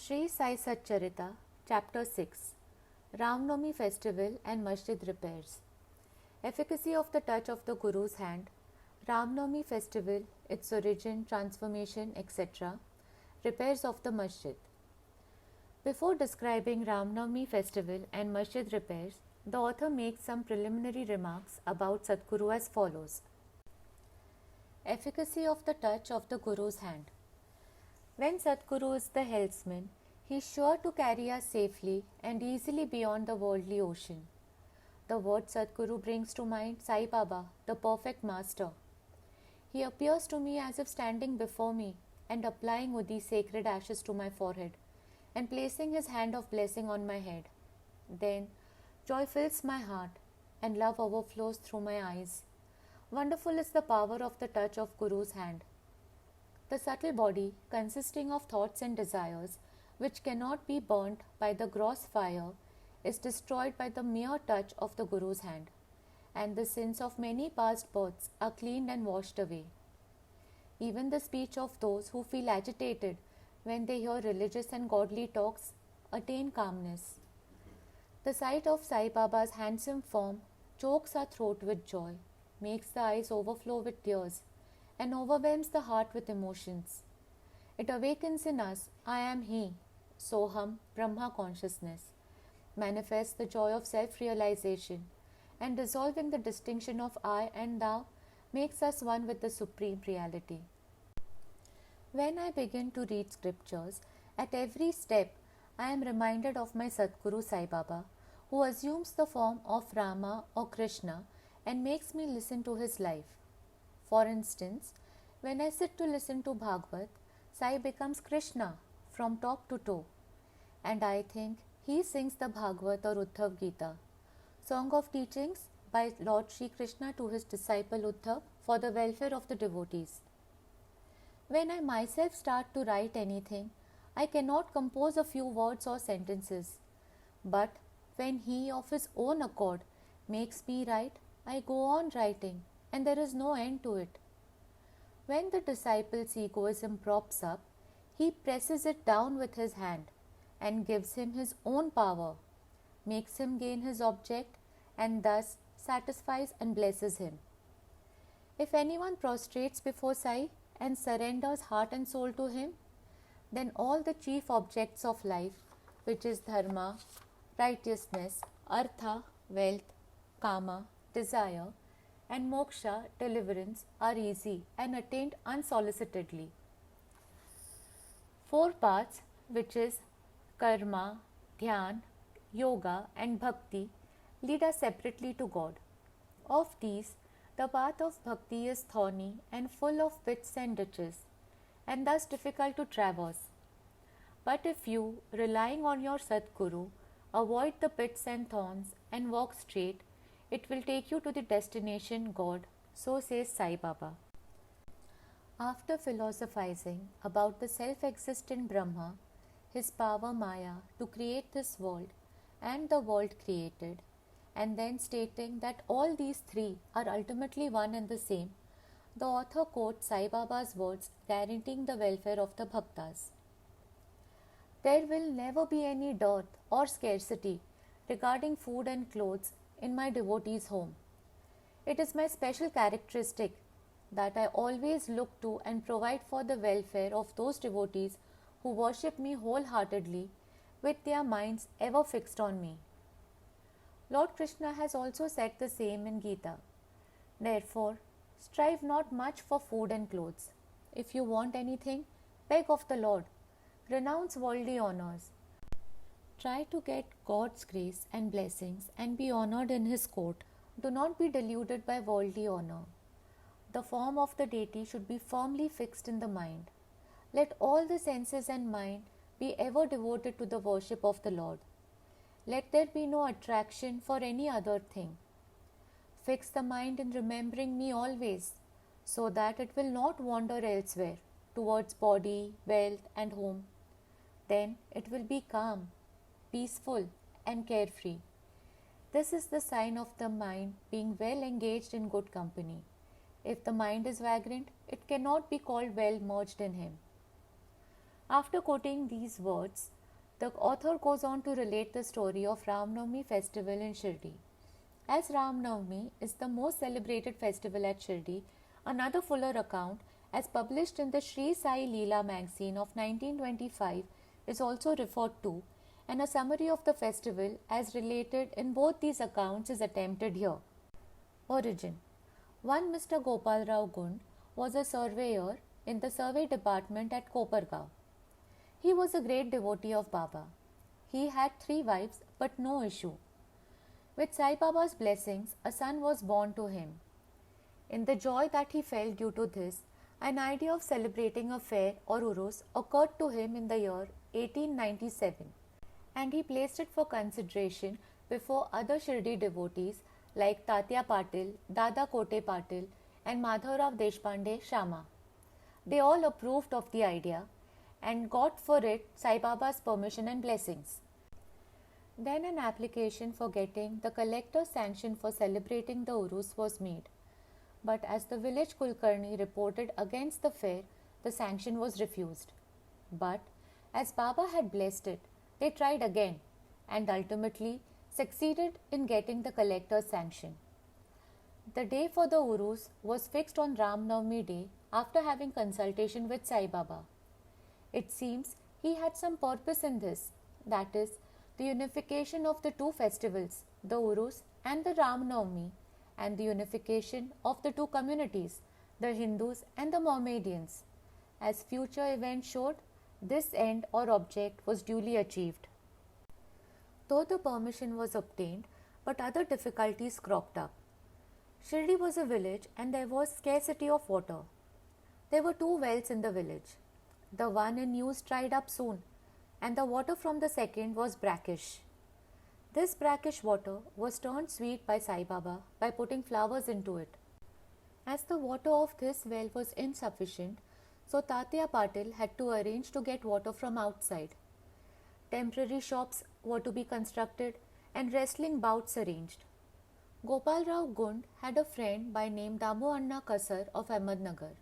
Sai Satcharita Chapter 6 Ram Navami Festival and Masjid Repairs. Efficacy of the touch of the Guru's hand. Ram Navami Festival, its origin, transformation, etc. Repairs of the Masjid. Before describing Ram Navami Festival and Masjid repairs, the author makes some preliminary remarks about Sadguru as follows. Efficacy of the touch of the Guru's hand. When Sadguru is the helmsman, he is sure to carry us safely and easily beyond the worldly ocean. The word Sadguru brings to mind Sai Baba, the perfect master. He appears to me as if standing before me and applying Udi's sacred ashes to my forehead and placing his hand of blessing on my head. Then joy fills my heart and love overflows through my eyes. Wonderful is the power of the touch of Guru's hand. The subtle body, consisting of thoughts and desires, which cannot be burnt by the gross fire, is destroyed by the mere touch of the Guru's hand, and the sins of many past births are cleaned and washed away. Even the speech of those who feel agitated when they hear religious and godly talks attain calmness. The sight of Sai Baba's handsome form chokes our throat with joy, makes the eyes overflow with tears, and overwhelms the heart with emotions. It awakens in us, I am He, Soham, Brahma consciousness, manifests the joy of self-realization, and dissolving the distinction of I and Thou, makes us one with the Supreme Reality. When I begin to read scriptures, at every step I am reminded of my Sadguru Sai Baba, who assumes the form of Rama or Krishna and makes me listen to his life. For instance, when I sit to listen to Bhagavad, Sai becomes Krishna from top to toe, and I think he sings the Bhagavad or Uddhav Gita, song of teachings by Lord Sri Krishna to his disciple Uddhav for the welfare of the devotees. When I myself start to write anything, I cannot compose a few words or sentences, but when he of his own accord makes me write, I go on writing, and there is no end to it. When the disciple's egoism props up, he presses it down with his hand and gives him his own power, makes him gain his object, and thus satisfies and blesses him. If anyone prostrates before Sai and surrenders heart and soul to him, then all the chief objects of life, which is dharma, righteousness, artha, wealth, kama, desire, and moksha, deliverance, are easy and attained unsolicitedly. 4 paths, which is karma, dhyan, yoga, and bhakti, lead us separately to God. Of these, the path of bhakti is thorny and full of pits and ditches, and thus difficult to traverse. But if you, relying on your Sadguru, avoid the pits and thorns and walk straight, it will take you to the destination God, so says Sai Baba. After philosophizing about the self-existent Brahma, his power Maya to create this world and the world created, and then stating that all these three are ultimately one and the same, the author quotes Sai Baba's words guaranteeing the welfare of the bhaktas. There will never be any dearth or scarcity regarding food and clothes in my devotee's home. It is my special characteristic that I always look to and provide for the welfare of those devotees who worship me wholeheartedly with their minds ever fixed on me. Lord Krishna has also said the same in Gita. Therefore, strive not much for food and clothes. If you want anything, beg of the Lord. Renounce worldly honors. Try to get God's grace and blessings and be honored in His court. Do not be deluded by worldly honor. The form of the deity should be firmly fixed in the mind. Let all the senses and mind be ever devoted to the worship of the Lord. Let there be no attraction for any other thing. Fix the mind in remembering me always, so that it will not wander elsewhere, towards body, wealth, and home. Then it will be calm, peaceful, and carefree. This is the sign of the mind being well engaged in good company. If the mind is vagrant, it cannot be called well merged in him. After quoting these words, the author goes on to relate the story of Rama Navami festival in Shirdi. As Rama Navami is the most celebrated festival at Shirdi, another fuller account, as published in the Sri Sai Leela magazine of 1925, is also referred to, and a summary of the festival as related in both these accounts is attempted here. Origin: one Mr. Gopal Rao Gund was a surveyor in the survey department at Kopargaon. He was a great devotee of Baba. He had 3 wives but no issue. With Sai Baba's blessings, a son was born to him. In the joy that he felt due to this, an idea of celebrating a fair or urus occurred to him in the year 1897, and he placed it for consideration before other Shirdi devotees like Tatya Patil, Dada Kote Patil, and Madhavrao Deshpande Shama. They all approved of the idea and got for it Sai Baba's permission and blessings. Then an application for getting the collector's sanction for celebrating the urus was made. But as the village Kulkarni reported against the fair, the sanction was refused. But as Baba had blessed it, they tried again and ultimately succeeded in getting the collector's sanction. The day for the urus was fixed on Ram Navami day after having consultation with Sai Baba. It seems he had some purpose in this, that is, the unification of the two festivals, the urus and the Ram Navami, and the unification of the two communities, the Hindus and the Mohammedans. As future events showed, this end or object was duly achieved. Though the permission was obtained, but other difficulties cropped up. Shirdi was a village and there was scarcity of water. There were 2 wells in the village. The one in use dried up soon, and the water from the second was brackish. This brackish water was turned sweet by Sai Baba by putting flowers into it. As the water of this well was insufficient, so Tatya Patil had to arrange to get water from outside. Temporary shops were to be constructed and wrestling bouts arranged. Gopal Rao Gund had a friend by name Damu Anna Kasar of Ahmednagar.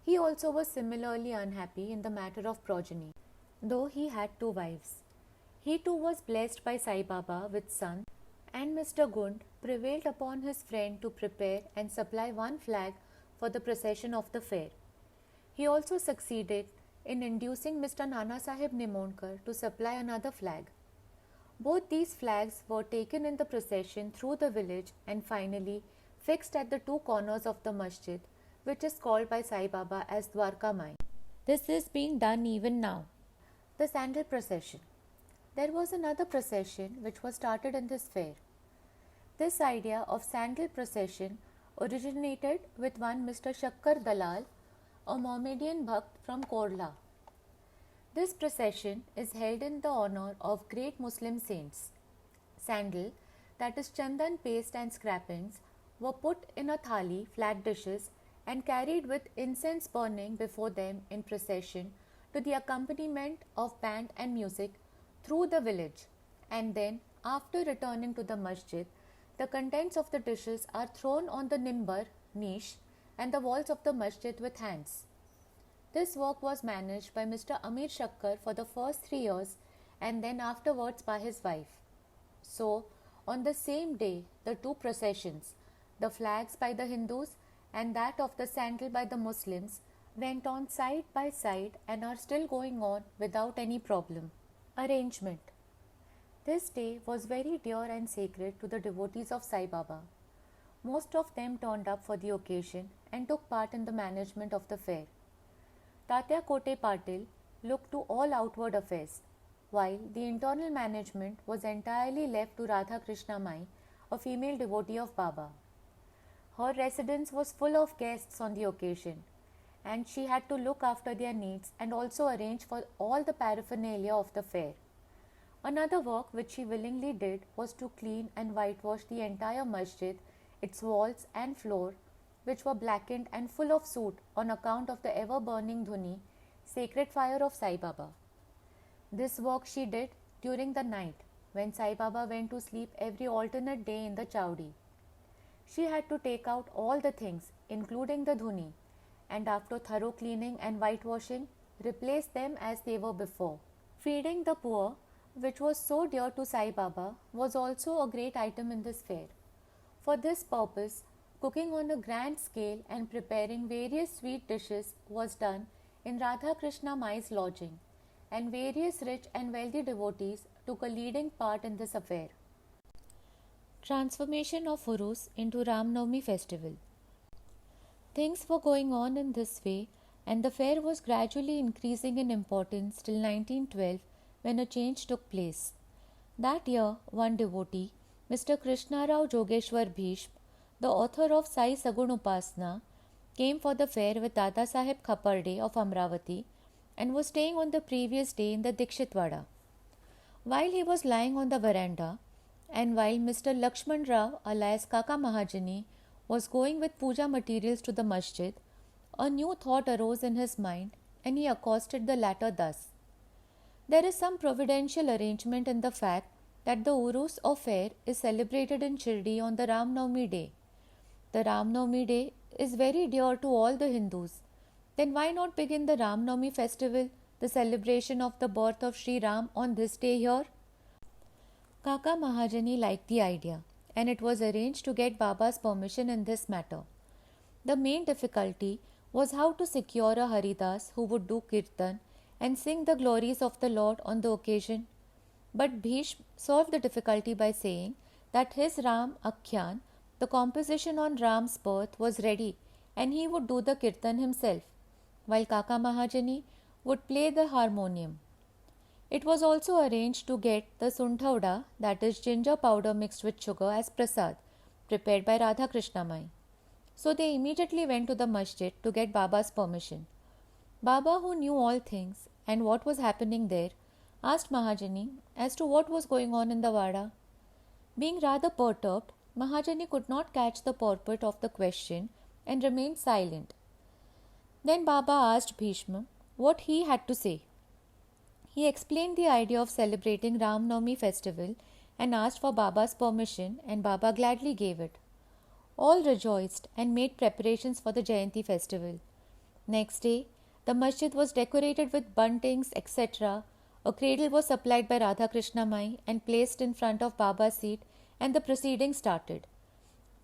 He also was similarly unhappy in the matter of progeny, though he had 2 wives. He too was blessed by Sai Baba with sons, and Mr. Gund prevailed upon his friend to prepare and supply 1 flag for the procession of the fair. He also succeeded in inducing Mr. Nana Sahib Nimonkar to supply another flag. Both these flags were taken in the procession through the village and finally fixed at the 2 corners of the masjid, which is called by Sai Baba as Dwarka Mai. This is being done even now. The Sandal procession. There was another procession which was started in this fair. This idea of Sandal procession originated with one Mr. Shakkar Dalal, a Mohammedan Bhakt from Korla. This procession is held in the honor of great Muslim saints. Sandal, that is chandan paste and scrapings, were put in a thali, flat dishes, and carried with incense burning before them in procession to the accompaniment of band and music through the village, and then, after returning to the masjid, the contents of the dishes are thrown on the nimbar, niche, and the walls of the masjid with hands. This work was managed by Mr. Amir Shakkar for the first 3 years and then afterwards by his wife. So, on the same day, the 2 processions, the flags by the Hindus and that of the sandal by the Muslims, went on side by side and are still going on without any problem. Arrangement. This day was very dear and sacred to the devotees of Sai Baba. Most of them turned up for the occasion and took part in the management of the fair. Tatya Kote Patil looked to all outward affairs, while the internal management was entirely left to Radha Krishna Mai, a female devotee of Baba. Her residence was full of guests on the occasion, and she had to look after their needs and also arrange for all the paraphernalia of the fair. Another work which she willingly did was to clean and whitewash the entire masjid, its walls and floor, which were blackened and full of soot on account of the ever-burning dhuni, sacred fire of Sai Baba. This work she did during the night, when Sai Baba went to sleep every alternate day in the chowdi. She had to take out all the things, including the dhuni, and after thorough cleaning and whitewashing, replace them as they were before. Feeding the poor, which was so dear to Sai Baba, was also a great item in this fair. For this purpose, cooking on a grand scale and preparing various sweet dishes was done in Radha Krishna Mai's lodging, and various rich and wealthy devotees took a leading part in this affair. Transformation of Urus into Ram Navami festival. Things were going on in this way, and the fair was gradually increasing in importance till 1912, when a change took place. That year, one devotee, Mr. Krishna Rao Jogeshwar Bhishm, the author of Sai Sagun Upasana, came for the fair with Dada Saheb Khaparde of Amravati and was staying on the previous day in the Dikshitwada. While he was lying on the veranda, and while Mr. Lakshman Rao alias Kaka Mahajani was going with puja materials to the masjid, a new thought arose in his mind and he accosted the latter thus. There is some providential arrangement in the fact that the Urus or fair is celebrated in Shirdi on the Ram Navami day. The Ram Navami day is very dear to all the Hindus. Then why not begin the Ram Navami festival, the celebration of the birth of Sri Ram, on this day here? Kaka Mahajani liked the idea, and it was arranged to get Baba's permission in this matter. The main difficulty was how to secure a Haridas who would do kirtan and sing the glories of the Lord on the occasion. But Bhishma solved the difficulty by saying that his Ram Akhyan, the composition on Ram's birth, was ready and he would do the kirtan himself, while Kaka Mahajani would play the harmonium. It was also arranged to get the sunthauda, that is ginger powder mixed with sugar, as prasad, prepared by Radha Krishna Mai. So they immediately went to the masjid to get Baba's permission. Baba, who knew all things and what was happening there, asked Mahajani as to what was going on in the Vada. Being rather perturbed, Mahajani could not catch the purport of the question and remained silent. Then Baba asked Bhishma what he had to say. He explained the idea of celebrating Ram Navami festival and asked for Baba's permission, and Baba gladly gave it. All rejoiced and made preparations for the Jayanti festival. Next day, the masjid was decorated with buntings, etc. A cradle was supplied by Radha Krishna Mai and placed in front of Baba's seat, and the proceedings started.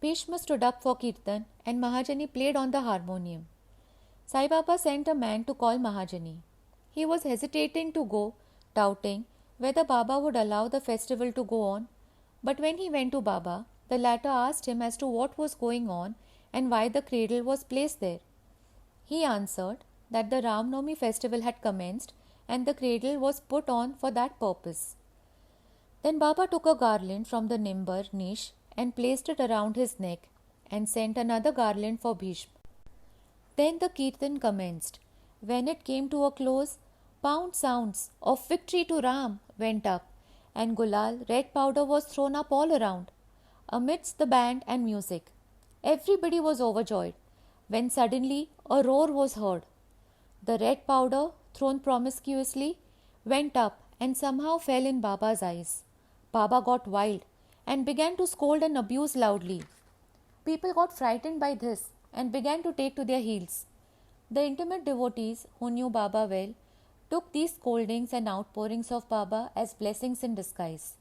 Bhishma stood up for kirtan and Mahajani played on the harmonium. Sai Baba sent a man to call Mahajani. He was hesitating to go, doubting whether Baba would allow the festival to go on. But when he went to Baba, the latter asked him as to what was going on and why the cradle was placed there. He answered that the Ram Navami festival had commenced and the cradle was put on for that purpose. Then Baba took a garland from the nimbar niche and placed it around his neck and sent another garland for Bhishma. Then the kirtan commenced. When it came to a close, pound sounds of victory to Ram went up, and gulal, red powder, was thrown up all around, amidst the band and music. Everybody was overjoyed, when suddenly a roar was heard. The red powder, thrown promiscuously, went up and somehow fell in Baba's eyes. Baba got wild and began to scold and abuse loudly. People got frightened by this and began to take to their heels. The intimate devotees, who knew Baba well, took these scoldings and outpourings of Baba as blessings in disguise.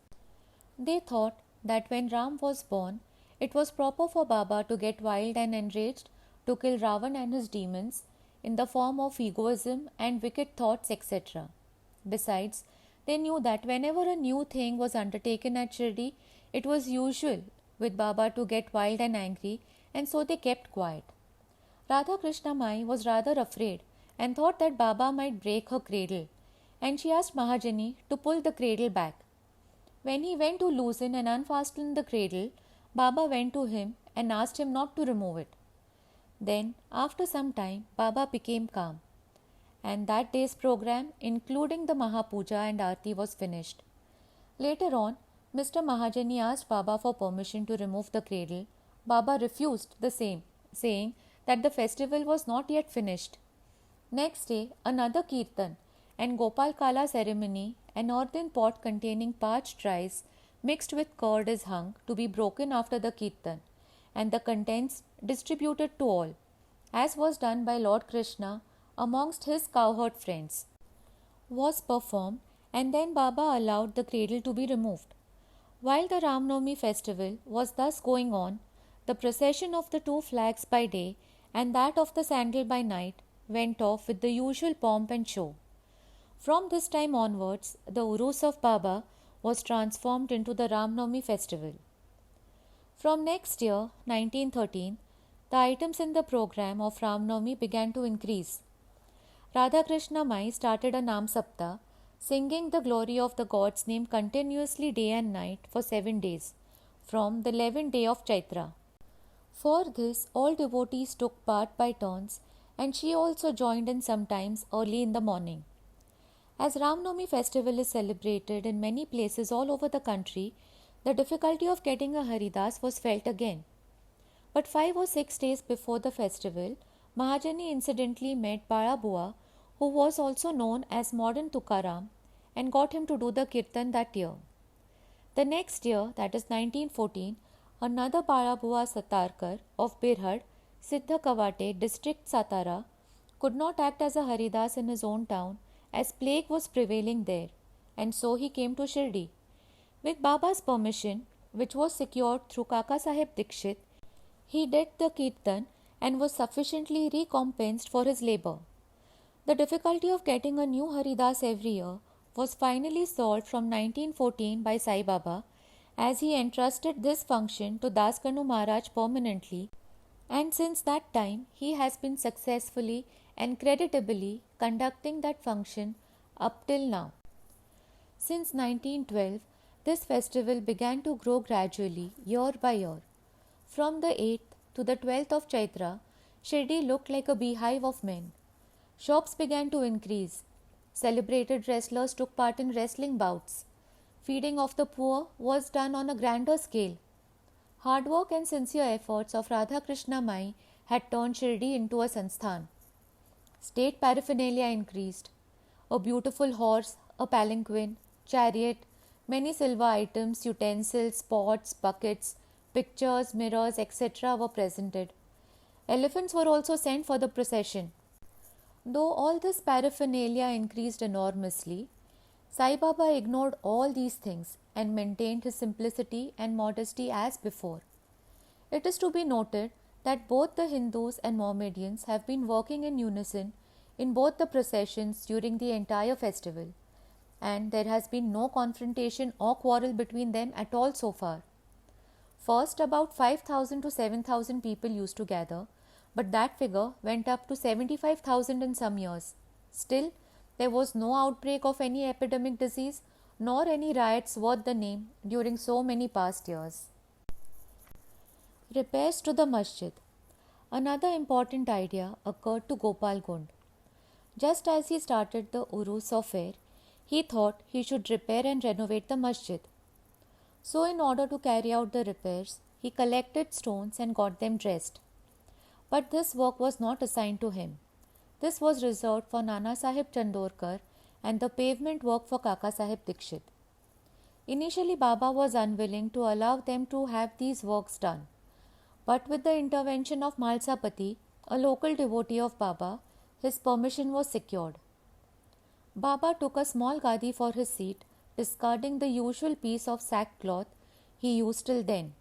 They thought that when Ram was born, it was proper for Baba to get wild and enraged to kill Ravan and his demons in the form of egoism and wicked thoughts, etc. Besides, they knew that whenever a new thing was undertaken at Shirdi, it was usual with Baba to get wild and angry, and so they kept quiet. Radha Krishna Mai was rather afraid and thought that Baba might break her cradle, and she asked Mahajani to pull the cradle back. When he went to loosen and unfasten the cradle, Baba went to him and asked him not to remove it. Then, after some time, Baba became calm, and that day's program, including the Mahapuja and Aarti, was finished. Later on, Mr. Mahajani asked Baba for permission to remove the cradle. Baba refused the same, saying that the festival was not yet finished. Next day, another kirtan and Gopal Kala ceremony, an earthen pot containing parched rice mixed with curd, is hung to be broken after the kirtan, and the contents distributed to all, as was done by Lord Krishna amongst his cowherd friends, was performed, and then Baba allowed the cradle to be removed. While the Ram Navami festival was thus going on, the procession of the two flags by day and that of the Sandal by night went off with the usual pomp and show. From this time onwards, the Urus of Baba was transformed into the Ram Navami festival. From next year, 1913, the items in the program of Ram Navami began to increase. Radha Krishna Mai started a Nam Sapta, singing the glory of the God's name continuously day and night for 7 days, from the 11th day of Chaitra. For this, all devotees took part by turns, and she also joined in sometimes early in the morning. As Ram Navami festival is celebrated in many places all over the country, the difficulty of getting a Haridas was felt again. But 5 or 6 days before the festival, Mahajani incidentally met Balabua, who was also known as modern Tukaram, and got him to do the kirtan that year. The next year, that is 1914, another Balabua Satarkar of Birhad, Siddha Kavate, district Satara, could not act as a Haridas in his own town as plague was prevailing there, and so he came to Shirdi. With Baba's permission, which was secured through Kaka Sahib Dikshit, he did the kirtan and was sufficiently recompensed for his labour. The difficulty of getting a new Haridas every year was finally solved from 1914 by Sai Baba, as he entrusted this function to Das Kanu Maharaj permanently, and since that time he has been successfully and creditably conducting that function up till now. Since 1912, this festival began to grow gradually year by year. From the 8th to the 12th of Chaitra, Shirdi looked like a beehive of men. Shops began to increase. Celebrated wrestlers took part in wrestling bouts. Feeding of the poor was done on a grander scale. Hard work and sincere efforts of Radha Krishna Mai had turned Shirdi into a sansthan. State paraphernalia increased. A beautiful horse, a palanquin, chariot, many silver items, utensils, pots, buckets, pictures, mirrors, etc. were presented. Elephants were also sent for the procession. Though all this paraphernalia increased enormously, Sai Baba ignored all these things and maintained his simplicity and modesty as before. It is to be noted that both the Hindus and Mohammedans have been working in unison in both the processions during the entire festival, and there has been no confrontation or quarrel between them at all so far. First, about 5,000 to 7,000 people used to gather, but that figure went up to 75,000 in some years. Still, there was no outbreak of any epidemic disease nor any riots worth the name during so many past years. Repairs to the masjid. Another important idea occurred to Gopal Gund. Just as he started the Urus affair, he thought he should repair and renovate the masjid. So in order to carry out the repairs, he collected stones and got them dressed. But this work was not assigned to him. This was reserved for Nana Sahib Chandorkar and the pavement work for Kaka Sahib Dikshit. Initially, Baba was unwilling to allow them to have these works done. But with the intervention of Malsapati, a local devotee of Baba, his permission was secured. Baba took a small gadi for his seat, discarding the usual piece of sackcloth he used till then.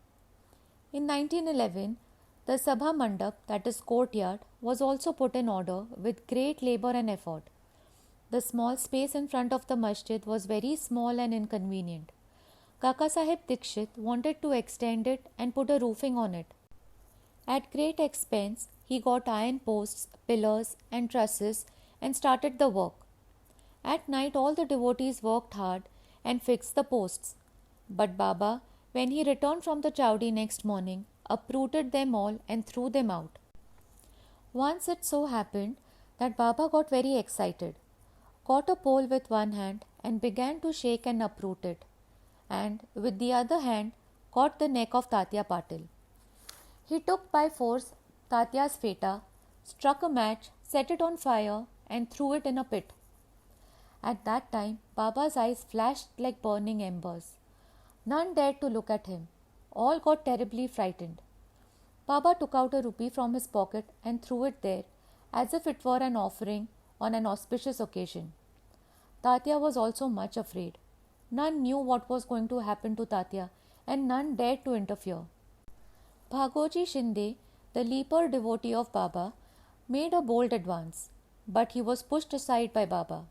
In 1911, the Sabha Mandap, that is courtyard, was also put in order with great labour and effort. The small space in front of the masjid was very small and inconvenient. Kaka Sahib Dikshit wanted to extend it and put a roofing on it. At great expense, he got iron posts, pillars and trusses and started the work. At night, all the devotees worked hard and fixed the posts. But Baba, when he returned from the chowdi next morning, uprooted them all and threw them out. Once it so happened that Baba got very excited, caught a pole with one hand and began to shake and uproot it, and with the other hand caught the neck of Tatya Patil. He took by force Tatya's feta, struck a match, set it on fire and threw it in a pit. At that time, Baba's eyes flashed like burning embers. None dared to look at him. All got terribly frightened. Baba took out a rupee from his pocket and threw it there, as if it were an offering on an auspicious occasion. Tatya was also much afraid. None knew what was going to happen to Tatya, and none dared to interfere. Bhagoji Shinde, the leaper devotee of Baba, made a bold advance, but he was pushed aside by Baba.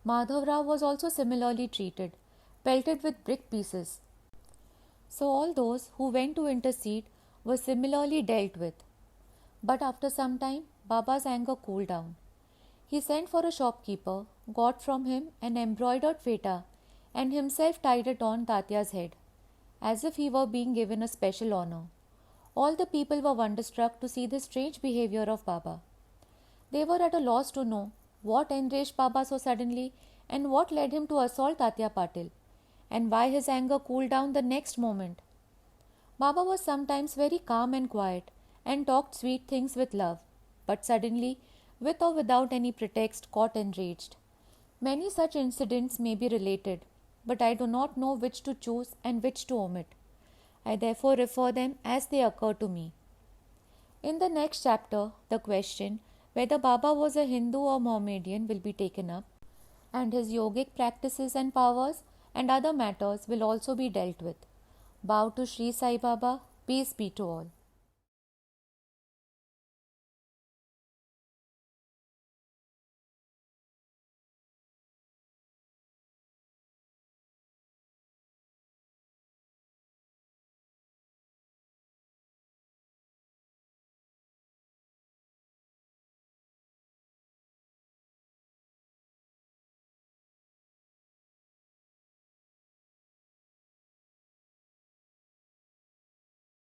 Madhavrao was also similarly treated, pelted with brick pieces. So all those who went to intercede were similarly dealt with. But after some time, Baba's anger cooled down. He sent for a shopkeeper, got from him an embroidered feta, and himself tied it on Tatya's head, as if he were being given a special honor. All the people were wonderstruck to see the strange behavior of Baba. They were at a loss to know what enraged Baba so suddenly and what led him to assault Tatya Patil, and why his anger cooled down the next moment. Baba was sometimes very calm and quiet and talked sweet things with love, but suddenly, with or without any pretext, got enraged. Many such incidents may be related, but I do not know which to choose and which to omit. I therefore refer them as they occur to me. In the next chapter, the question whether Baba was a Hindu or Mohammedan will be taken up, and his yogic practices and powers and other matters will also be dealt with. Bow to Sri Sai Baba, peace be to all.